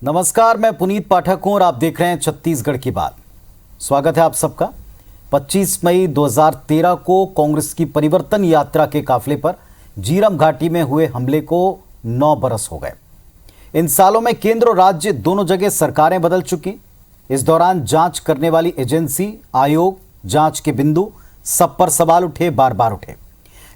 नमस्कार, मैं पुनीत पाठक हूं और आप देख रहे हैं छत्तीसगढ़ की बात। स्वागत है आप सबका। 25 मई 2013 को कांग्रेस की परिवर्तन यात्रा के काफिले पर झीरम घाटी में हुए हमले को 9 बरस हो गए। इन सालों में केंद्र और राज्य दोनों जगह सरकारें बदल चुकी। इस दौरान जांच करने वाली एजेंसी, आयोग, जांच के बिंदु, सब पर सवाल उठे, बार बार उठे।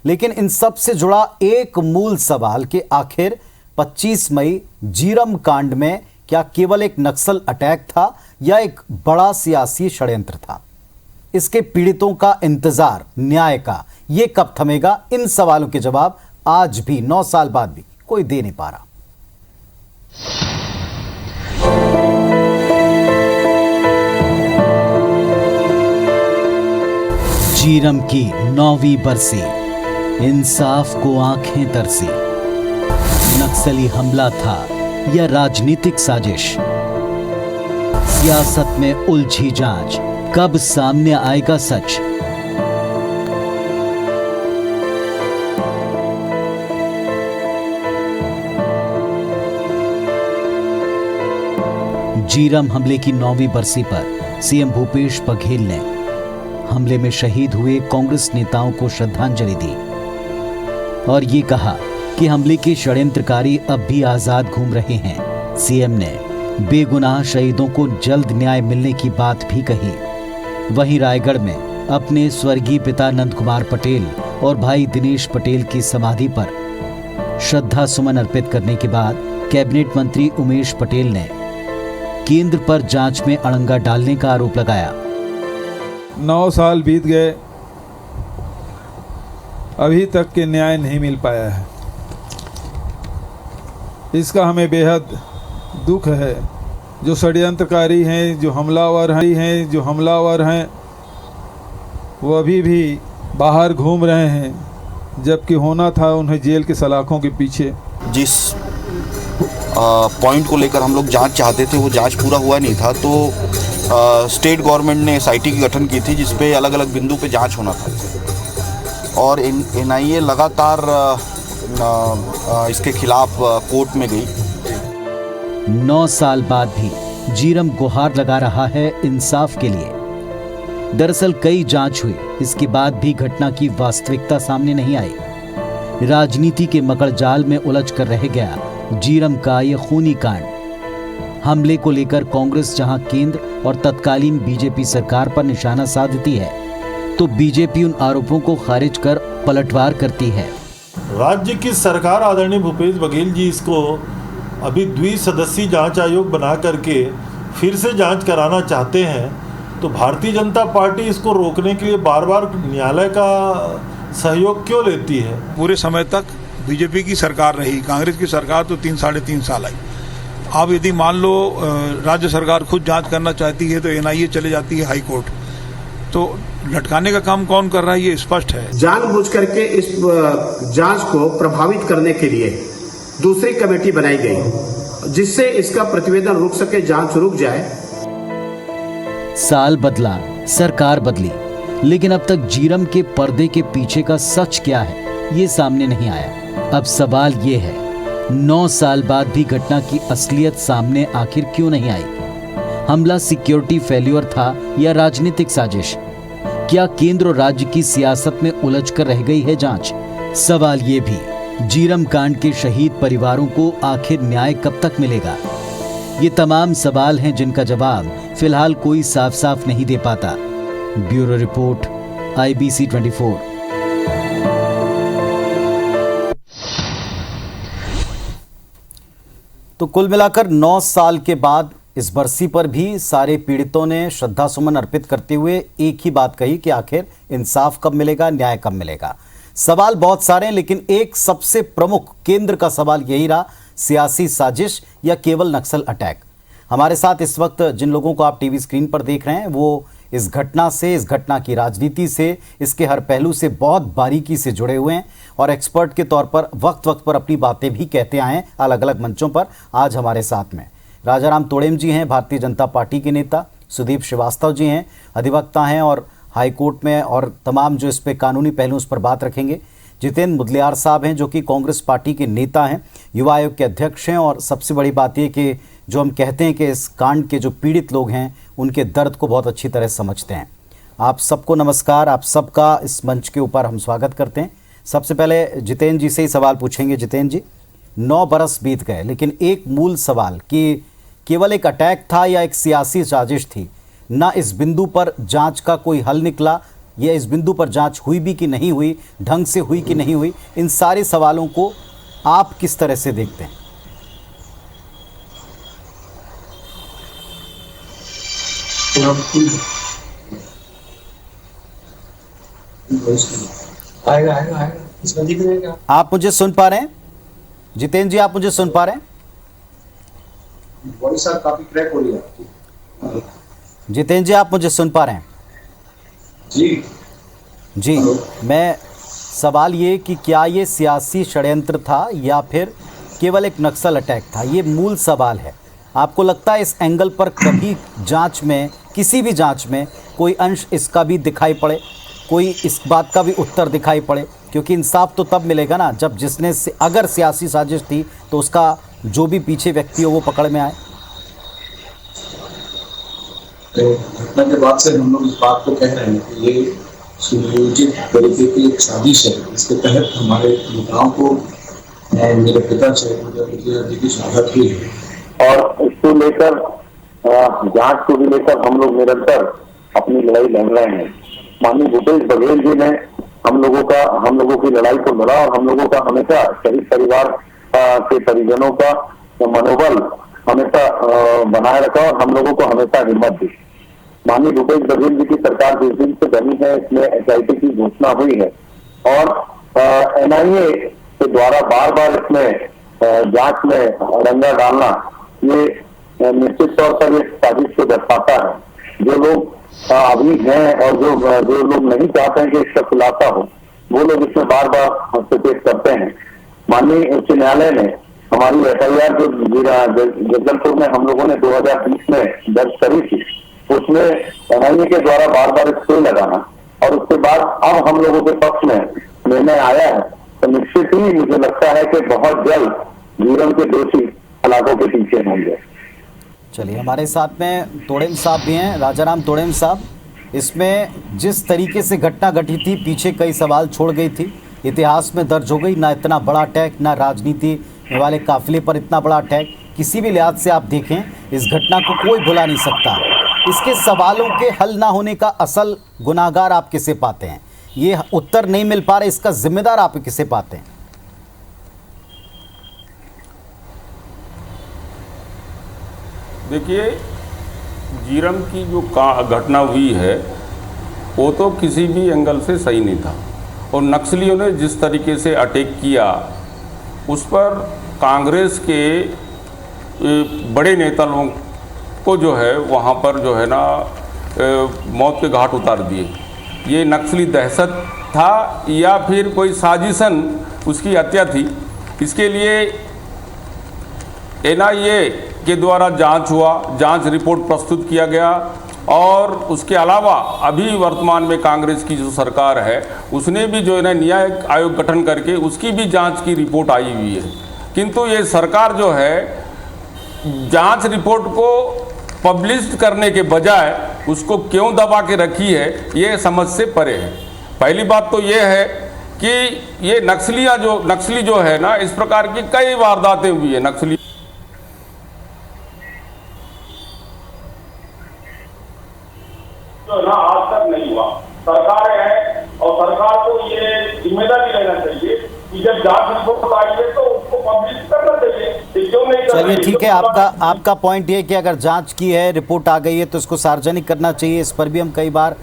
लेकिन इन सब से जुड़ा एक मूल सवाल कि आखिर 25 मई झीरम कांड में क्या केवल एक नक्सल अटैक था या एक बड़ा सियासी षड्यंत्र था? इसके पीड़ितों का इंतजार न्याय का ये कब थमेगा? इन सवालों के जवाब आज भी 9 साल बाद भी कोई दे नहीं पा रहा। झीरम की 9वीं बरसी, इंसाफ को आंखें तरसी। नक्सली हमला था या राजनीतिक साजिश? सियासत में उलझी जांच, कब सामने आएगा सच? झीरम हमले की 9वीं बरसी पर सीएम भूपेश बघेल ने हमले में शहीद हुए कांग्रेस नेताओं को श्रद्धांजलि दी और ये कहा कि हमले के षड्यंत्रकारी अब भी आजाद घूम रहे हैं। सीएम ने बेगुनाह शहीदों को जल्द न्याय मिलने की बात भी कही। वहीं रायगढ़ में अपने स्वर्गीय पिता नंद कुमार पटेल और भाई दिनेश पटेल की समाधि पर श्रद्धा सुमन अर्पित करने के बाद कैबिनेट मंत्री उमेश पटेल ने केंद्र पर जांच में अड़ंगा डालने का आरोप लगाया। 9 साल बीत गए, अभी तक के न्याय नहीं मिल पाया है। इसका हमें बेहद दुख है। जो षड्यंत्रकारी हैं, जो हमलावर हैं, वो अभी भी बाहर घूम रहे हैं, जबकि होना था उन्हें जेल के सलाखों के पीछे। जिस पॉइंट को लेकर हम लोग जांच चाहते थे वो जांच पूरा हुआ नहीं था, तो स्टेट गवर्नमेंट ने एसआईटी की गठन की थी जिसपे अलग अलग बिंदु पे जांच होना था और एनआईए लगातार इसके खिलाफ कोर्ट में गई। 9 साल बाद भी झीरम गुहार लगा रहा है इंसाफ के लिए। दरअसल कई जांच हुई, इसके बाद भी घटना की वास्तविकता सामने नहीं आई। राजनीति के मकड़जाल में उलझ कर रह गया झीरम का ये खूनी कांड। हमले को लेकर कांग्रेस जहां केंद्र और तत्कालीन बीजेपी सरकार पर निशाना साधती है, तो बीजेपी उन आरोपों को खारिज कर पलटवार करती है। राज्य की सरकार आदरणीय भूपेश बघेल जी इसको अभी द्विसदस्यीय जांच आयोग बना करके फिर से जांच कराना चाहते हैं, तो भारतीय जनता पार्टी इसको रोकने के लिए बार बार न्यायालय का सहयोग क्यों लेती है? पूरे समय तक बीजेपी की सरकार रही, कांग्रेस की सरकार तो 3-3.5 साल आई। अब यदि मान लो राज्य सरकार खुद जांच करना चाहती है तो एनआईए चले जाती है हाई कोर्ट, तो लटकाने का काम कौन कर रहा है ये स्पष्ट है। जानबूझ करके इस जांच को प्रभावित करने के लिए दूसरी कमेटी बनाई गई जिससे इसका प्रतिवेदन रुक सके, जांच रुक जाए। साल बदला, सरकार बदली, लेकिन अब तक झीरम के पर्दे के पीछे का सच क्या है ये सामने नहीं आया। अब सवाल ये है, 9 साल बाद भी घटना की असलियत सामने आखिर क्यों नहीं आई? हमला सिक्योरिटी फेल्यूर था या राजनीतिक साजिश? क्या केंद्र और राज्य की सियासत में उलझ कर रह गई है जांच? सवाल ये भी, झीरम कांड के शहीद परिवारों को आखिर न्याय कब तक मिलेगा? ये तमाम सवाल हैं जिनका जवाब फिलहाल कोई साफ साफ नहीं दे पाता। Bureau report, IBC 24। तो कुल मिलाकर 9 साल के बाद इस बरसी पर भी सारे पीड़ितों ने श्रद्धा सुमन अर्पित करते हुए एक ही बात कही कि आखिर इंसाफ कब मिलेगा, न्याय कब मिलेगा। सवाल बहुत सारे हैं, लेकिन एक सबसे प्रमुख केंद्र का सवाल यही रहा, सियासी साजिश या केवल नक्सल अटैक। हमारे साथ इस वक्त जिन लोगों को आप टीवी स्क्रीन पर देख रहे हैं वो इस घटना से, इस घटना की राजनीति से, इसके हर पहलू से बहुत बारीकी से जुड़े हुए हैं और एक्सपर्ट के तौर पर वक्त वक्त पर अपनी बातें भी कहते आए हैं अलग अलग मंचों पर। आज हमारे साथ में राजाराम तोड़ेम जी हैं, भारतीय जनता पार्टी के नेता। सुदीप श्रीवास्तव जी हैं, अधिवक्ता हैं और हाई कोर्ट में और तमाम जो इस पे कानूनी पहलू उस पर बात रखेंगे। जितेंद्र मुदलियार साहब हैं, जो कि कांग्रेस पार्टी के नेता हैं, युवा आयोग के अध्यक्ष हैं, और सबसे बड़ी बात ये कि जो हम कहते हैं कि इस कांड के जो पीड़ित लोग हैं उनके दर्द को बहुत अच्छी तरह समझते हैं। आप सबको नमस्कार, आप सबका इस मंच के ऊपर हम स्वागत करते हैं। सबसे पहले जितेंद्र जी से ही सवाल पूछेंगे। जितेंद्र जी, 9 बरस बीत गए, लेकिन एक मूल सवाल कि केवल एक अटैक था या एक सियासी साजिश थी, ना इस बिंदु पर जांच का कोई हल निकला, या इस बिंदु पर जांच हुई भी कि नहीं हुई, ढंग से हुई कि नहीं हुई, इन सारे सवालों को आप किस तरह से देखते हैं? आप मुझे सुन पा रहे हैं जितेंद्र जी? आप मुझे सुन पा रहे हैं? वॉइस काफी क्रैक हो रही है। जितेंद्र जी, आप मुझे सुन पा रहे हैं? जी, मैं सवाल ये कि क्या ये सियासी षड्यंत्र था या फिर केवल एक नक्सल अटैक था, ये मूल सवाल है। आपको लगता है इस एंगल पर कभी जांच में, किसी भी जांच में कोई अंश इसका भी दिखाई पड़े, कोई इस बात का भी उत्तर दिखाई पड़े? क्योंकि इंसाफ तो तब मिलेगा ना जब जिसने अगर सियासी साजिश थी तो उसका जो भी पीछे व्यक्ति हो वो पकड़ में आए। तो घटना के बाद से हम लोग इस बात को कह रहे हैं कि ये सुनियोजित तरीके की एक साजिश है। इसके तहत हमारे नेताओं को मेरे पिता से मुझे की शहादत हुई है, और इसको लेकर जांच को भी लेकर हम लोग निरंतर अपनी लड़ाई लड़ रहे हैं। माननीय भूपेश बघेल जी ने हम लोगों की लड़ाई को लड़ा, और हम लोगों का हमेशा शहीद परिवार के परिजनों का मनोबल हमेशा बनाए रखा, और हम लोगों को हमेशा हिम्मत दी। माननीय भूपेश बघेल जी की सरकार जिस दिन से बनी है, इसमें SIT की घोषणा हुई है, और NIA के द्वारा बार बार इसमें जांच में रंगा डालना, ये निश्चित तौर पर इस साजिश को दर्शाता है। जो लोग अभी हैं और जो लोग नहीं चाहते हैं कि इसका खुलासा हो, वो लोग इसमें बार बार हस्तक्षेप करते हैं। माननीय उच्च न्यायालय ने हमारी FIR जो जगदलपुर में हम लोगों ने 2020 में दर्ज करी थी, उसमें NIA के द्वारा बार बार स्टे लगाना, और उसके बाद अब हम लोगों के पक्ष में निर्णय आया है, तो निश्चित ही मुझे लगता है कि बहुत जल्द जीरम के दोषी हलाकों के पीछे होंगे। चलिए, हमारे साथ में तोड़ेम साहब भी हैं, राजाराम तोड़ेम साहब। इसमें जिस तरीके से घटना घटी थी, पीछे कई सवाल छोड़ गई थी, इतिहास में दर्ज हो गई, ना इतना बड़ा अटैक, ना राजनीति वाले काफिले पर इतना बड़ा अटैक। किसी भी लिहाज से आप देखें, इस घटना को कोई भुला नहीं सकता। इसके सवालों के हल ना होने का असल गुनाहगार आप किसे पाते हैं? ये उत्तर नहीं मिल पा रहे, इसका जिम्मेदार आप किसे पाते हैं? देखिए, जीरम की जो घटना हुई है वो तो किसी भी एंगल से सही नहीं था, और नक्सलियों ने जिस तरीके से अटैक किया उस पर कांग्रेस के बड़े नेता लोगों को जो है वहाँ पर जो है ना मौत के घाट उतार दिए। ये नक्सली दहशत था या फिर कोई साजिशन उसकी हत्या थी, इसके लिए NIA के द्वारा जांच हुआ, जांच रिपोर्ट प्रस्तुत किया गया, और उसके अलावा अभी वर्तमान में कांग्रेस की जो सरकार है उसने भी जो है ना न्यायिक आयोग गठन करके उसकी भी जांच की रिपोर्ट आई हुई है। किंतु ये सरकार जो है जांच रिपोर्ट को पब्लिश करने के बजाय उसको क्यों दबा के रखी है, ये समझ से परे है। पहली बात तो ये है कि ये नक्सली जो है ना, इस प्रकार की कई वारदातें हुई है नक्सली जो ना आज तक नहीं हुआ। सरकार है और सरकार को ये जिम्मेदारी लेना चाहिए कि जब जांच रिपोर्ट आई है तो उसको पब्लिश करना चाहिए। क्यों नहीं? चलिए, ठीक है, आपका पॉइंट ये कि अगर जांच की है, रिपोर्ट आ गई है तो इसको सार्वजनिक करना चाहिए। इस पर भी हम कई बार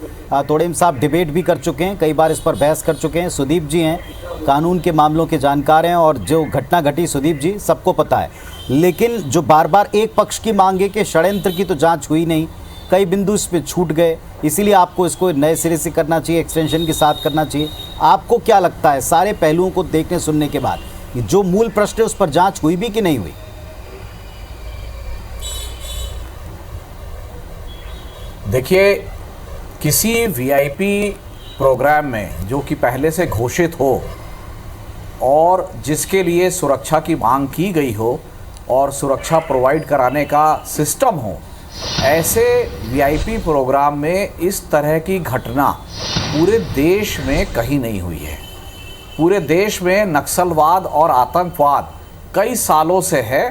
तोड़ेम साहब डिबेट भी कर चुके हैं, कई बार इस पर बहस कर चुके हैं। सुदीप जी हैं, कानून के मामलों के जानकार हैं, और जो घटना घटी सुदीप जी सबको पता है। लेकिन जो बार बार एक पक्ष की मांग है कि षड्यंत्र की तो जाँच हुई नहीं, कई बिंदु इस पर छूट गए, इसीलिए आपको इसको नए सिरे से करना चाहिए, एक्सटेंशन के साथ करना चाहिए। आपको क्या लगता है सारे पहलुओं को देखने सुनने के बाद, जो मूल प्रश्न है उस पर जांच हुई भी कि नहीं हुई? देखिए, किसी VIP प्रोग्राम में जो कि पहले से घोषित हो, और जिसके लिए सुरक्षा की मांग की गई हो और सुरक्षा प्रोवाइड कराने का सिस्टम हो, ऐसे वीआईपी प्रोग्राम में इस तरह की घटना पूरे देश में कहीं नहीं हुई है। पूरे देश में नक्सलवाद और आतंकवाद कई सालों से है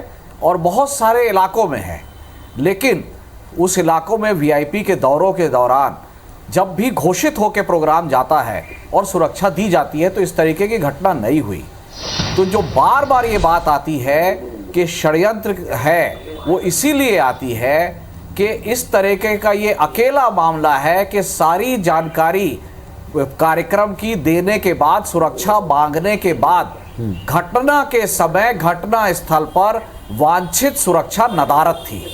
और बहुत सारे इलाकों में है, लेकिन उस इलाकों में वीआईपी के दौरों के दौरान जब भी घोषित होकर प्रोग्राम जाता है और सुरक्षा दी जाती है तो इस तरीके की घटना नहीं हुई। तो जो बार बार ये बात आती है कि षड्यंत्र है, वो इसीलिए आती है कि इस तरीके का ये अकेला मामला है कि सारी जानकारी कार्यक्रम की देने के बाद, सुरक्षा मांगने के बाद, घटना के समय घटना स्थल पर वांछित सुरक्षा नदारद थी।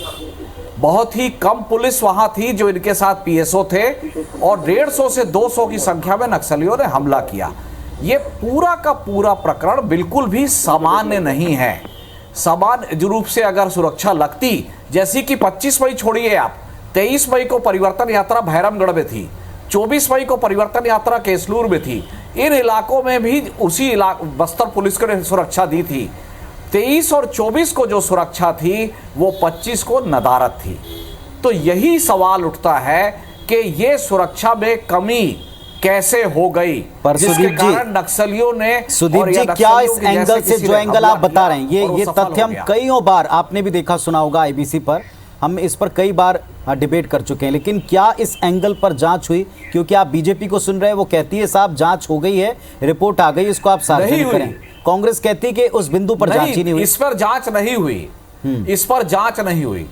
बहुत ही कम पुलिस वहां थी जो इनके साथ पीएसओ थे और 150 से 200 की संख्या में नक्सलियों ने हमला किया। ये पूरा का पूरा प्रकरण बिल्कुल भी सामान्य नहीं है। सामान्य रूप से अगर सुरक्षा लगती, जैसी कि 25 मई छोड़िए आप, 23 मई को परिवर्तन यात्रा भैरमगढ़ में थी, 24 मई को परिवर्तन यात्रा केसलूर में थी, इन इलाकों में भी उसी बस्तर पुलिस ने सुरक्षा दी थी। 23 और 24 को जो सुरक्षा थी वो 25 को नदारद थी। तो यही सवाल उठता है कि ये सुरक्षा में कमी कैसे हो गई, पर सुदीप जी, नक्सलियों ने, सुदीप जी, क्या इस एंगल से जो एंगल आप बता रहे हैं, ये तथ्य हम कईयों बार, आपने भी देखा सुना होगा आईबीसी पर, हम इस पर कई बार डिबेट कर चुके हैं, लेकिन क्या इस एंगल पर जांच हुई? क्योंकि आप बीजेपी को सुन रहे हैं, वो कहती है साहब जांच हो गई है, रिपोर्ट आ गई, इसको आप सार्वजनिक करें। कांग्रेस कहती है कि उस बिंदु पर जांच ही नहीं हुई। इस पर जांच नहीं हुई, इस पर जांच नहीं हुई,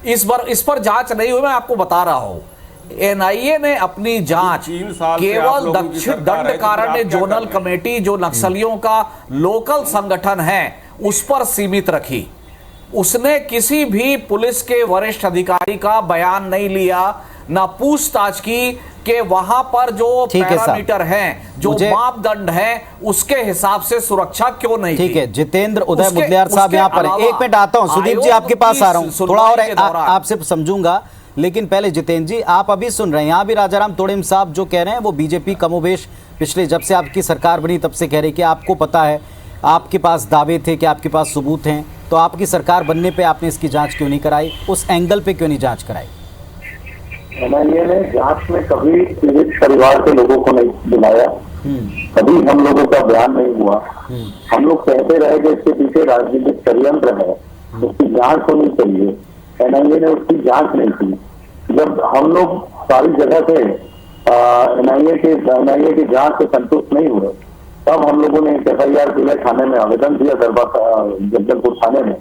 इस पर जांच नहीं हुई। मैं आपको बता रहा हूं, एनआईए ने अपनी जांच केवल दक्षिण दंडकारण्य जोनल कमेटी, जो नक्सलियों का लोकल संगठन है, उस पर सीमित रखी। उसने किसी भी पुलिस के वरिष्ठ अधिकारी का बयान नहीं लिया, ना पूछताछ की कि वहां पर जो पैरामीटर हैं, जो मापदंड हैं, उसके हिसाब से सुरक्षा क्यों नहीं की। ठीक है, जितेंद्र उदय मुदलियार साहब यहाँ पर, एक मिनट आता हूँ, सुदीप जी आपके पास आ रहा हूँ, थोड़ा और आपसे समझूंगा, लेकिन पहले जितेंद्र जी, आप अभी सुन रहे हैं, यहाँ भी राजाराम तोड़ेम साहब जो कह रहे हैं वो बीजेपी कमोबेश पिछले जब से आपकी सरकार बनी तब से कह रही कि आपको पता है, आपके पास दावे थे कि आपके पास सबूत हैं, तो आपकी सरकार बनने पे आपने इसकी जांच क्यों नहीं कराई, उस एंगल पे क्यों नहीं जांच कराई? एनआईए ने जांच में कभी पीड़ित परिवार के लोगों को नहीं बुलाया, कभी हम लोगों का बयान नहीं हुआ। हम लोग कहते रहे कि इसके पीछे राजनीतिक षड्यंत्र है, उसकी जांच होनी चाहिए। एनआईए ने उसकी जांच नहीं की। जब हम लोग सारी जगह से एनआईए की जांच से संतुष्ट नहीं हुए, तब हम लोगों ने FIR जिले थाने में आवेदन दिया, जगदलपुर थाने में।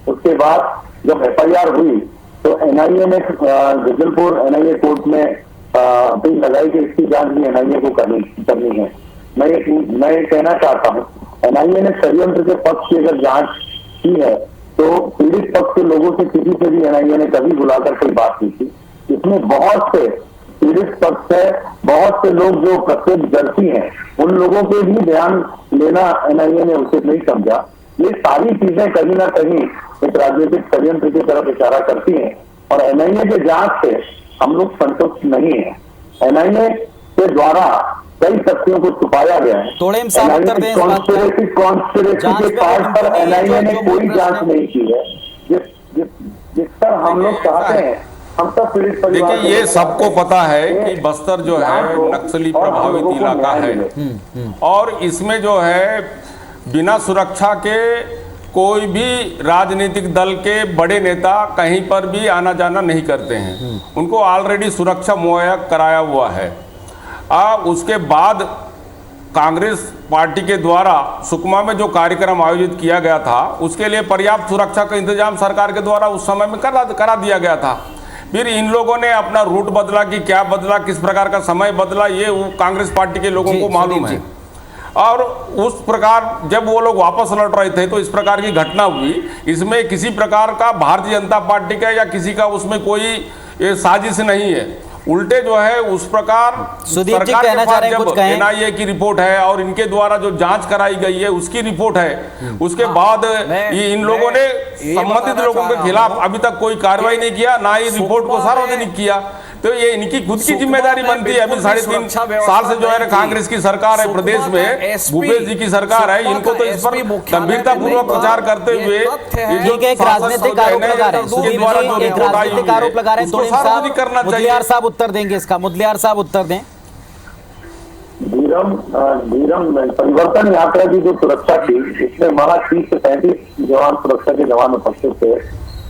उसके बाद जब FIR हुई तो एनआईए ने जगदलपुर एनआईए कोर्ट में अपील लगाई कि इसकी जांच भी एनआईए को करनी है। मैं ये कहना चाहता हूँ, एनआईए ने षड्यंत्र के पक्ष की अगर जांच की है तो पीड़ित पक्ष के लोगों से किसी से भी एनआईए ने कभी बुलाकर कोई बात की थी। इसमें बहुत से पीड़ित पक्ष है, बहुत से लोग जो प्रत्यक्षदर्शी हैं, उन लोगों के भी बयान लेना एनआईए ने उचित नहीं समझा। ये सारी चीजें कहीं ना कहीं एक राजनीतिक षड्यंत्र की तरफ इशारा करती हैं और एनआईए के जांच से हम लोग संतुष्ट नहीं है। एनआईए के द्वारा कई तथ्यों को छुपाया गया है। तोड़ेम साहब उत्तर दें, कॉन्स्पिरेसी के पार्ट पर एनआईए ने कोई जांच नहीं की है, जिस पर हम लोग चाहते हैं हम सब पीड़ित परिवार। देखिए, ये सबको पता है कि बस्तर जो है नक्सली प्रभावित इलाका है और इसमें जो है बिना सुरक्षा के कोई भी राजनीतिक दल के बड़े नेता कहीं पर भी आना जाना नहीं करते हैं। उनको ऑलरेडी सुरक्षा मुहैया कराया हुआ है। उसके बाद कांग्रेस पार्टी के द्वारा सुकमा में जो कार्यक्रम आयोजित किया गया था, उसके लिए पर्याप्त सुरक्षा का इंतजाम सरकार के द्वारा उस समय में करा दिया गया था। फिर इन लोगों ने अपना रूट बदला कि क्या बदला, किस प्रकार का समय बदला, ये कांग्रेस पार्टी के लोगों को मालूम है। और उस प्रकार जब वो लोग वापस लौट रहे थे तो इस प्रकार की घटना हुई। इसमें किसी प्रकार का भारतीय जनता पार्टी का या किसी का उसमें कोई साजिश नहीं है। उल्टे जो है उस प्रकार सुदीप जी कहना चाह रहे हैं, कुछ कहें। एनआईए की रिपोर्ट है और इनके द्वारा जो जांच कराई गई है उसकी रिपोर्ट है। उसके बाद इन लोगों ने संबंधित लोगों के खिलाफ अभी तक कोई कार्रवाई नहीं किया, ना ही रिपोर्ट को सार्वजनिक किया। तो ये इनकी खुद की जिम्मेदारी बनती है। अभी 3.5 साल से जो है कांग्रेस की सरकार है प्रदेश में, भूपेश जी की सरकार है, इनको तो इस पर गंभीरता पूर्वक प्रचार करते हुए एक राजनीतिक आरोप लगा रहे हैं, एक राजनीतिक आरोप लगा रहे हैं। मुदलियार साहब उत्तर देंगे इसका, मुदलियार साहब उत्तर दें। परिवर्तन यात्रा की जो सुरक्षा थी, इसमें हमारा 30 से 35 जवान सुरक्षा के जवान उपस्थित थे।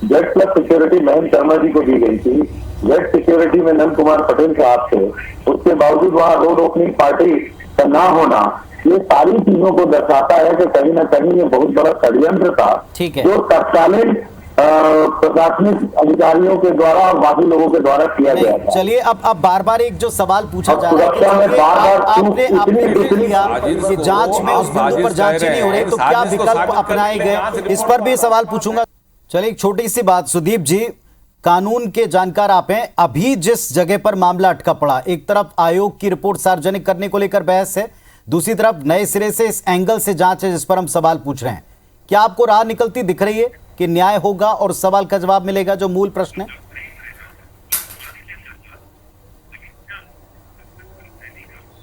Z plus security Mahendra Sharma ji को दी गई थी। जेड सिक्योरिटी में नंद कुमार पटेल साहब थे। उसके बावजूद वहाँ रोड ओपनिंग पार्टी का ना होना, ये सारी चीजों को दर्शाता है कि कहीं ना कहीं ये बहुत बड़ा षड्यंत्र था, जो तत्कालीन प्रशासनिक अधिकारियों के द्वारा और बाकी लोगों के द्वारा किया गया था। चलिए अब बार बार एक जो सवाल पूछा जा रहा है कि आपने देख लिया कि जांच में उस बिंदु पर जांच नहीं हो रही, तो क्या विकल्प अपनाए गए, इस पर भी सवाल पूछूंगा। चलिए एक छोटी सी बात, सुदीप जी कानून के जानकार आप हैं, अभी जिस जगह पर मामला अटका पड़ा, एक तरफ आयोग की रिपोर्ट सार्वजनिक करने को लेकर बहस है, दूसरी तरफ नए सिरे से इस एंगल से जांच है जिस पर हम सवाल पूछ रहे हैं। क्या आपको राह निकलती दिख रही है कि न्याय होगा और सवाल का जवाब मिलेगा, जो मूल प्रश्न है?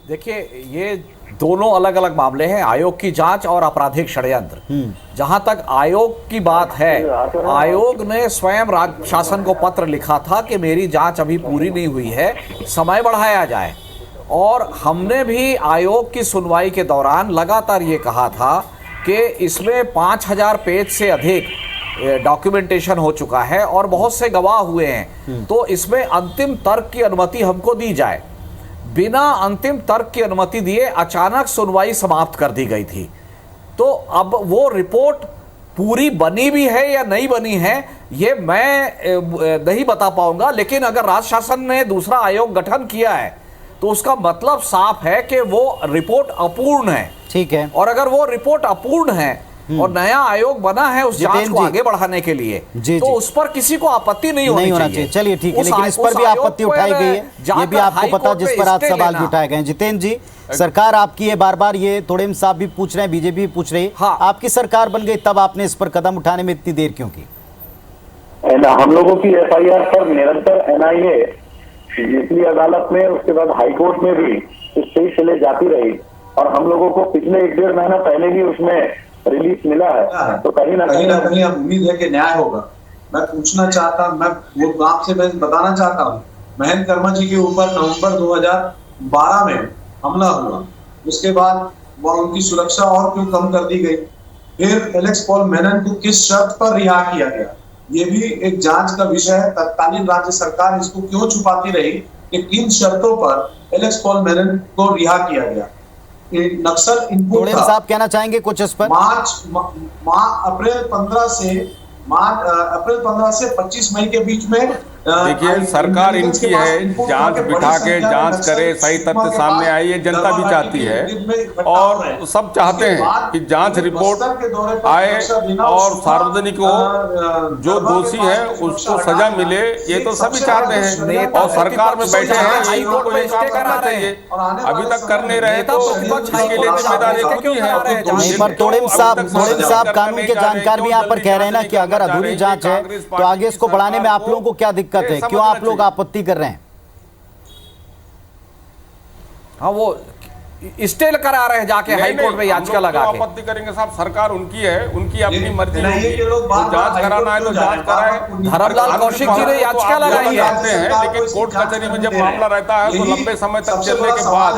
देखिए, ये दोनों अलग अलग मामले हैं, आयोग की जांच और आपराधिक षड्यंत्र। जहां तक आयोग की बात है, आयोग ने स्वयं राज्य शासन को पत्र लिखा था कि मेरी जांच अभी पूरी नहीं हुई है, समय बढ़ाया जाए। और हमने भी आयोग की सुनवाई के दौरान लगातार ये कहा था कि इसमें 5000 पेज से अधिक डॉक्यूमेंटेशन हो चुका है और बहुत से गवाह हुए हैं, तो इसमें अंतिम तर्क की अनुमति हमको दी जाए। बिना अंतिम तर्क की अनुमति दिए अचानक सुनवाई समाप्त कर दी गई थी। तो अब वो रिपोर्ट पूरी बनी भी है या नहीं बनी है, ये मैं नहीं बता पाऊंगा, लेकिन अगर राज्य शासन ने दूसरा आयोग गठन किया है तो उसका मतलब साफ है कि वो रिपोर्ट अपूर्ण है। ठीक है, और अगर वो रिपोर्ट अपूर्ण है और नया आयोग बना है उस जांच को आगे बढ़ाने के लिए, तो उस पर किसी को आपत्ति नहीं होनी चाहिए। चलिए ठीक है, लेकिन इस पर भी आपत्ति उठाई गई है, ये भी आपको पता, जिस पर आज सवाल भी उठाए गए हैं। जितेंद्र जी, सरकार आपकी है, बार बार ये तोड़ेम साहब भी पूछ रहे हैं, बीजेपी भी पूछ रही है, हाँ, आपकी सरकार बन गई तब आपने इस पर कदम उठाने में इतनी देर क्यों की? हम लोगों की FIR पर निरंतर NIA निचली अदालत में, उसके बाद हाईकोर्ट में भी स्टे चले जाती रही, और हम लोगों को पिछले 1-1.5 महीना पहले भी उसमें रिलीफ मिला है। तो कहीं ना कहीं उम्मीद है कि न्याय होगा। मैं पूछना चाहता, मैं वो आपसे मैं बताना चाहता हूँ, महेंद्र शर्मा जी के ऊपर नवंबर 2012 में हमला हुआ, उसके बाद वह उनकी सुरक्षा और क्यों कम कर दी गई, फिर एलेक्स पॉल मेनन को किस शर्त पर रिहा किया गया, ये भी एक जांच का विषय है। तत्कालीन राज्य सरकार इसको क्यों छुपाती रही कि किन शर्तों पर एलेक्स पॉल मेनन को रिहा किया गया। नक्सल इनपुट साहब कहना चाहेंगे कुछ इस पर? अप्रैल 15 से 25 मई के बीच में देखिए, सरकार इनकी है, जांच बिठा के जांच करे, सही तथ्य सामने आए, ये जनता भी चाहती है और सब चाहते हैं कि जांच रिपोर्ट आए और सार्वजनिक हो, जो दोषी है उसको सजा मिले, ये तो सभी चाहते हैं। और सरकार में बैठे हैं, यही उनको ये काम करना चाहिए, अभी तक कर नहीं रहे तो इसके लिए जिम्मेदारी खुद ही है। पर तोड़ेम साहब कानून के जानकार भी यहाँ पर कह रहे हैं ना कि अगर अधूरी जांच है तो आगे इसको बढ़ाने में आप लोगों को क्या दिक्कत है, क्यों आप लोग आपत्ति कर रहे हैं? हाँ, वो स्टे करा रहे हैं जाके हाई कोर्ट में याचिका लगा के। आपत्ति करेंगे साहब, सरकार उनकी है, उनकी अपनी मर्जी होगी, जांच कराना है तो जांच कराए। धर्मलाल कौशिक जी ने याचिका लगाई है, लेकिन कोर्ट कचहरी में जब मामला रहता है तो लंबे समय तक चलने के बाद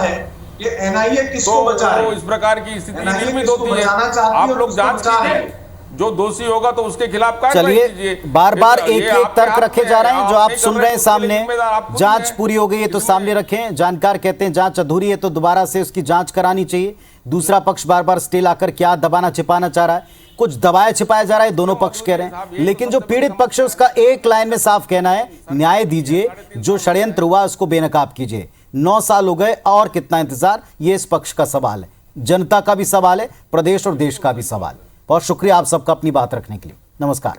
ये NIA किसको बचाए, तो इस प्रकार की स्थिति निर्मित होती है। आप लोग जांच कीजिए, जो दोषी होगा तो उसके खिलाफ कार्रवाई कीजिए। चलिए, बार बार एक तर्क रखे जा रहे हैं जो आप सुन रहे हैं सामने। जांच पूरी हो गई है तो सामने रखें, जानकार कहते हैं जांच अधूरी है तो दोबारा से उसकी जांच करानी चाहिए। दूसरा पक्ष बार बार स्टे लाकर क्या दबाना छिपाना चाह रहा है, कुछ दबाया छिपाया जा रहा है, दोनों पक्ष कह रहे हैं। लेकिन जो पीड़ित पक्ष है उसका एक लाइन में साफ कहना है, न्याय दीजिए, जो षड्यंत्र हुआ उसको बेनकाब कीजिए। 9 साल हो गए और कितना इंतजार, ये इस पक्ष का सवाल है, जनता का भी सवाल है, प्रदेश और देश का भी सवाल। बहुत शुक्रिया आप सबका अपनी बात रखने के लिए। नमस्कार।